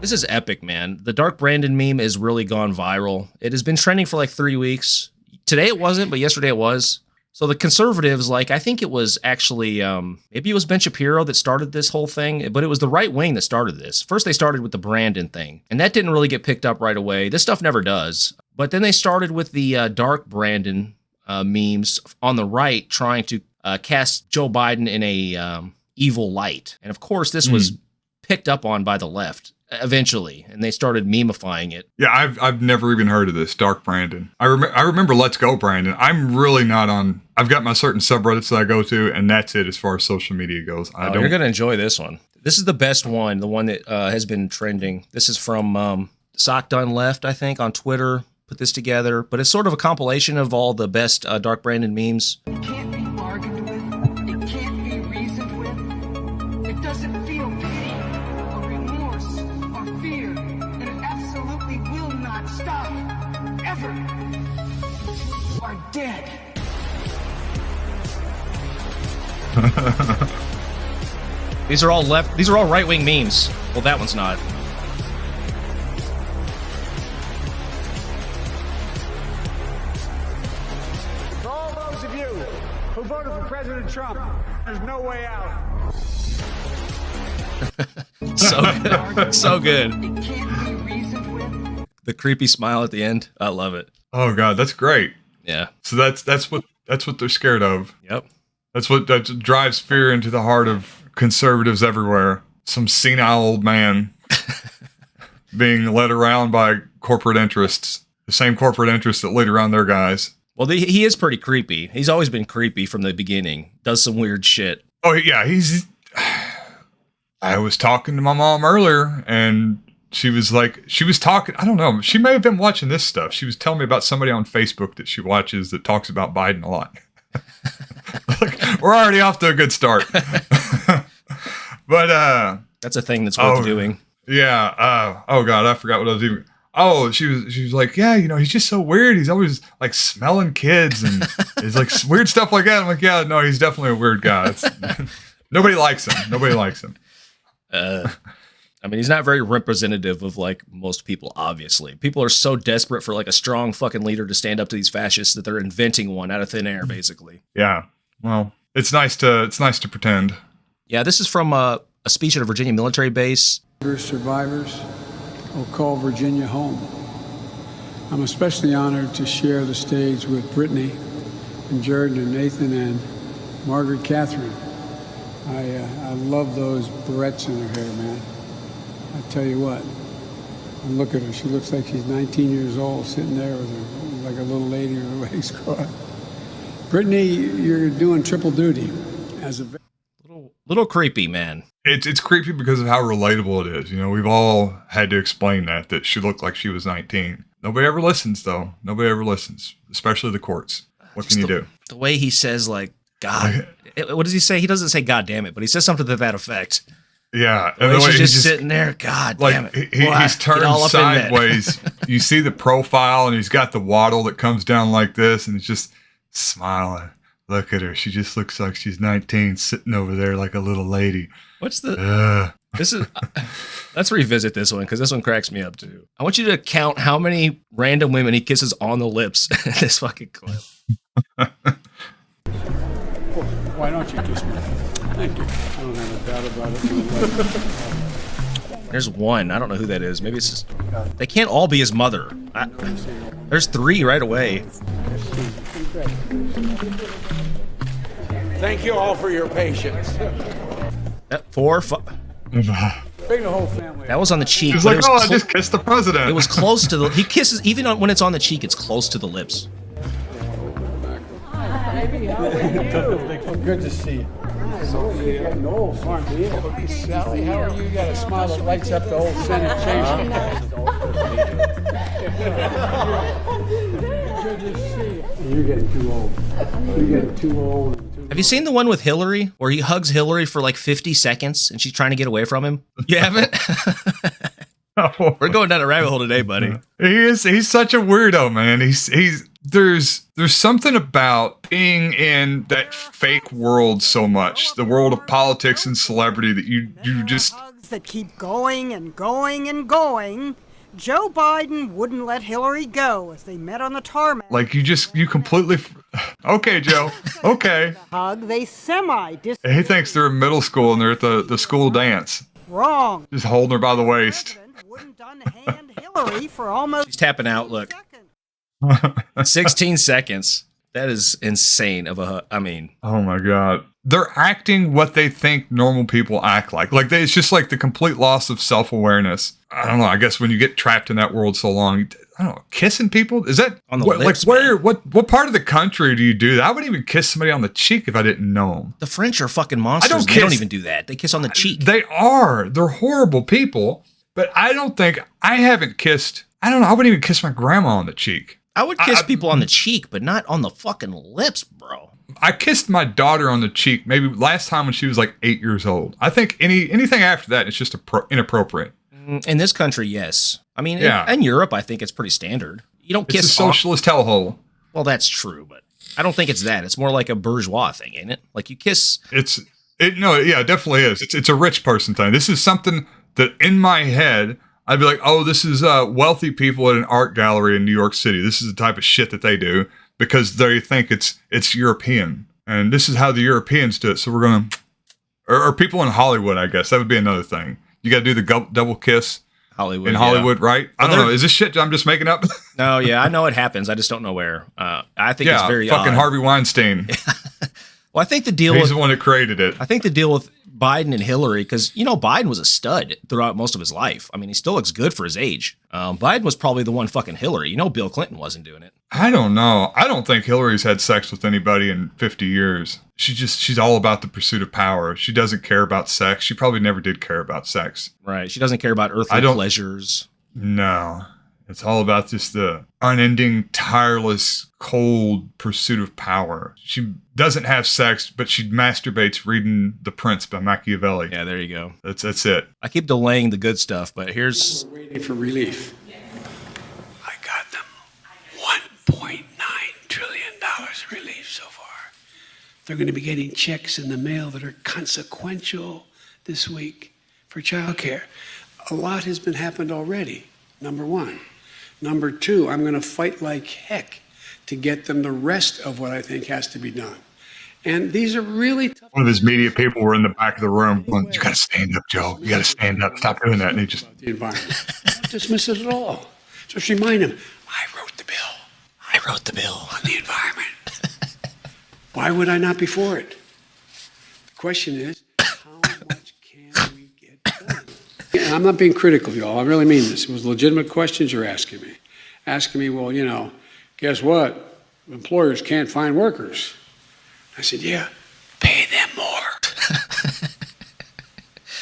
This is epic, man. The Dark Brandon meme has really gone viral. It has been trending for like 3 weeks. Today it wasn't, but yesterday it was. So the conservatives, like, I think it was actually, maybe it was Ben Shapiro that started this whole thing, but it was the right wing that started this. First, they started with the Brandon thing, and that didn't really get picked up right away. This stuff never does. But then they started with the Dark Brandon memes on the right, trying to cast Joe Biden in a evil light. And of course, this was picked up on by the left eventually, and they started memifying it. Yeah, I've never even heard of this Dark Brandon. I remember Let's Go Brandon. I'm really not on. I've got my certain subreddits that I go to, and that's it as far as social media goes. You're gonna enjoy this one. This is the best one, the one that has been trending. This is from Sock Done Left, I think, on Twitter. Put this together, but it's sort of a compilation of all the best Dark Brandon memes. It can't be bargained with. It can't be reasoned with. It doesn't feel pity or remorse or fear, and it absolutely will not stop ever. You are dead. These are all left. These are all right-wing memes. Well, that one's not. For all those of you who voted for President Trump, there's no way out. So good. So good. It can't be reasoned with. The creepy smile at the end. I love it. Oh God, that's great. Yeah. So that's what they're scared of. Yep. That drives fear into the heart of conservatives everywhere. Some senile old man being led around by corporate interests, the same corporate interests that lead around their guys. Well, he is pretty creepy. He's always been creepy from the beginning. Does some weird shit. Oh yeah, I was talking to my mom earlier, and she was talking. I don't know. She may have been watching this stuff. She was telling me about somebody on Facebook that she watches that talks about Biden a lot. Like, we're already off to a good start. But that's a thing that's worth doing. Yeah. Oh God, I forgot what I was doing. Oh, she was like, yeah, he's just so weird. He's always like smelling kids and it's like weird stuff like that. I'm like, yeah, no, he's definitely a weird guy. Nobody likes him. Nobody likes him. I mean, he's not very representative of like most people, obviously. People are so desperate for like a strong fucking leader to stand up to these fascists that they're inventing one out of thin air, basically. Yeah. Well, it's nice to pretend. Yeah, this is from a speech at a Virginia military base. Survivors will call Virginia home. I'm especially honored to share the stage with Brittany and Jordan and Nathan and Margaret Catherine. I love those barrettes in her hair, man. I tell you what, and look at her. She looks like she's 19 years old, sitting there with her, like a little lady with her legs crossed. Brittany, you're doing triple duty as a little creepy, man. It's creepy because of how relatable it is. We've all had to explain that she looked like she was 19. Nobody ever listens, though. Nobody ever listens, especially the courts. What can you do? The way he says, like, God. What does he say? He doesn't say God damn it, but he says something to that effect. Yeah. And the way she's just sitting there, God damn it. He's turned sideways. You see the profile, and he's got the waddle that comes down like this, and he's just smiling. Look at her. She just looks like she's 19, sitting over there like a little lady. What's the... This is... let's revisit this one, because this one cracks me up, too. I want you to count how many random women he kisses on the lips in this fucking clip. Why don't you kiss me? Thank you. I don't have a doubt about it. There's one. I don't know who that is. Maybe it's just... They can't all be his mother. There's 3 right away. Thank you all for your patience. 4, 5... Bring the whole family. That was on the cheek. He's like, I just kissed the president. It was close to the... He kisses... Even when it's on the cheek, it's close to the lips. Baby, how are you? Good to see you. You're getting old, aren't you? Sally, how are you? You got a smile that lights up the whole sanitation. Good to see you. You're getting too old. You're getting too old. Have you seen the one with Hillary, where he hugs Hillary for like 50 seconds and she's trying to get away from him? You haven't? We're going down a rabbit hole today, buddy. He's such a weirdo, man. There's something about being in that fake world so much, the world of politics and celebrity, that you just that keep going and going and going, Joe Biden wouldn't let Hillary go as they met on the tarmac. Like you completely. Okay, Joe. Okay. Hug, they semi-dis. He thinks they're in middle school and they're at the school dance. Wrong. Just holding her by the waist. President wouldn't unhand Hillary for almost. She's tapping out. Look, 16 seconds. That is insane. Oh my God. They're acting what they think normal people act like. It's just like the complete loss of self-awareness. I don't know. I guess when you get trapped in that world so long, I don't know, kissing people? Is that on the what, lips, like where, what part of the country do you do that? I wouldn't even kiss somebody on the cheek if I didn't know them. The French are fucking monsters. They don't even do that. They kiss on the cheek. They are. They're horrible people. But I haven't kissed. I don't know. I wouldn't even kiss my grandma on the cheek. I would kiss people on the cheek, but not on the fucking lips, bro. I kissed my daughter on the cheek maybe last time when she was like 8 years old. I think anything after that, it's just inappropriate. In this country, yes. I mean, yeah. in Europe, I think it's pretty standard. You don't kiss. It's a socialist hellhole. Well, that's true, but I don't think it's that. It's more like a bourgeois thing, ain't it? Like you kiss. It definitely is. It's a rich person thing. This is something that in my head, I'd be like, oh, this is wealthy people at an art gallery in New York City. This is the type of shit that they do because they think it's European. And this is how the Europeans do it. So we're going to, or people in Hollywood, I guess. That would be another thing. You got to do the double kiss in Hollywood, right? I don't know. Is this shit I'm just making up? No, yeah, I know it happens. I just don't know where. I think it's very fucking odd. Harvey Weinstein. Well, I think He's the one that created it. I think the deal with Biden and Hillary, because, Biden was a stud throughout most of his life. I mean, he still looks good for his age. Biden was probably the one fucking Hillary. Bill Clinton wasn't doing it. I don't know. I don't think Hillary's had sex with anybody in 50 years. She's all about the pursuit of power. She doesn't care about sex. She probably never did care about sex. Right. She doesn't care about earthly pleasures. No. It's all about just the unending, tireless, cold pursuit of power. She doesn't have sex, but she masturbates reading The Prince by Machiavelli. Yeah, there you go. That's it. I keep delaying the good stuff, but here's... We're waiting for relief. I got them $1.9 trillion relief so far. They're going to be getting checks in the mail that are consequential this week for childcare. A lot has been happened already, number one. Number two, I'm going to fight like heck to get them the rest of what I think has to be done. And these are really tough. One of his media people were in the back of the room going, you got to stand up, Joe. You got to stand up. Stop doing that. And he just... The environment. Don't dismiss it at all. Just remind him, I wrote the bill. I wrote the bill. On the environment. Why would I not be for it? The question is, how much can we get done? And I'm not being critical, y'all. I really mean this. It was legitimate questions you're asking me. Asking me, well, guess what? Employers can't find workers. I said, yeah, pay them more.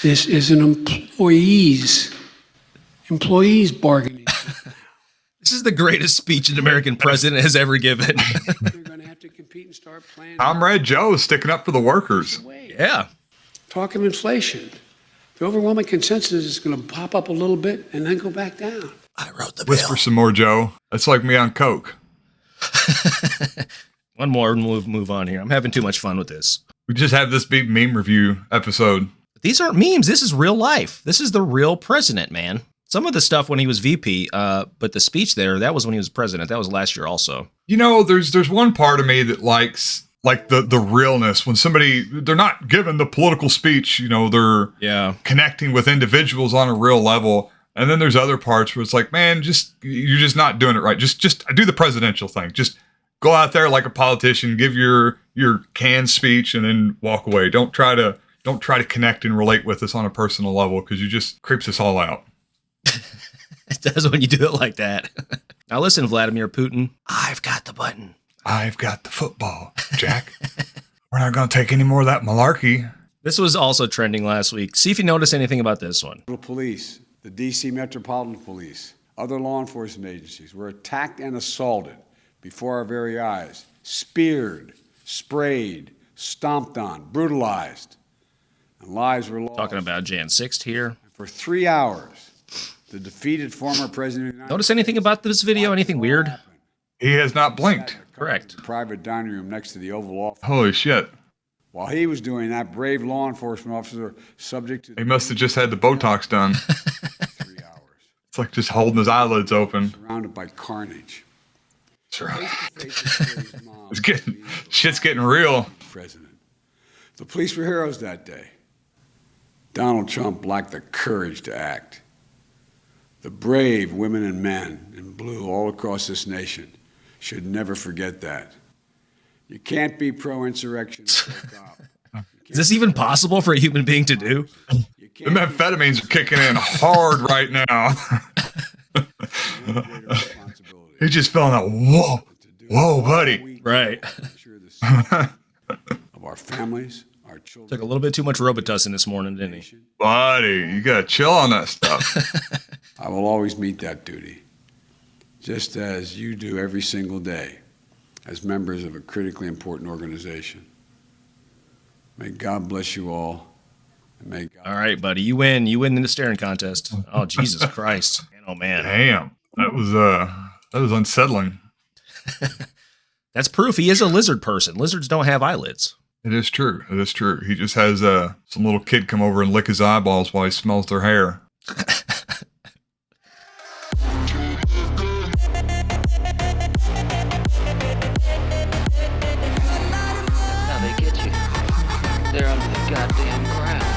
This is an employees bargaining. This is the greatest speech an American president has ever given. They're going to have to compete and start planning. Comrade Joe sticking up for the workers. Yeah. Talk of inflation. The overwhelming consensus is going to pop up a little bit and then go back down. I wrote the Whisper bill. some more, Joe. That's like me on Coke. One more and we'll move on here. I'm having too much fun with this. We just have this big meme review episode. These aren't memes. This is real life. This is the real president, man. Some of the stuff when he was VP, but the speech there, that was when he was president. That was last year also. There's one part of me that likes the realness when they're not given the political speech, they're connecting with individuals on a real level. And then there's other parts where it's like, man, you're just not doing it right. Just do the presidential thing. Just go out there like a politician, give your canned speech and then walk away. Don't try to connect and relate with us on a personal level because you just creeps us all out. It does when you do it like that. Now listen, Vladimir Putin. I've got the button. I've got the football, Jack. We're not going to take any more of that malarkey. This was also trending last week. See if you notice anything about this one. Police, the D.C. Metropolitan Police, other law enforcement agencies were attacked and assaulted before our very eyes, speared, sprayed, stomped on, brutalized, and lives were lost. Talking about Jan 6th here. For 3 hours, the defeated former president of the United Notice anything about this video? Anything weird? He has not blinked. Correct. Private dining room next to the Oval Office. Holy shit. While he was doing that, brave law enforcement officers are subject to He must have just had the Botox done. 3 hours, It's like just holding his eyelids open. surrounded by carnage. That's right. Face-to-face with his mom, It's getting, shit's getting real. president. The police were heroes that day. Donald Trump lacked the courage to act. The brave women and men in blue all across this nation should never forget that. You can't be pro-insurrection and pro-cop. Is this even possible for a human being to do? You The can't be methamphetamines are kicking in hard right now. no greater responsibility He just fell in that, whoa, to do whoa, all buddy. we can Right. to ensure the safety of our families, our children. Took a little bit too much Robitussin this morning, didn't he? Buddy, you gotta chill on that stuff. I will always meet that duty, just as you do every single day as members of a critically important organization. May God bless you all, and may God... All right, buddy, you win. You win in the staring contest. Oh, Jesus Christ. Oh, man. Damn, that was unsettling. That's proof he is a lizard person. Lizards don't have eyelids. It is true. It is true. He just has some little kid come over and lick his eyeballs while he smells their hair. How they get you. They're under the goddamn ground.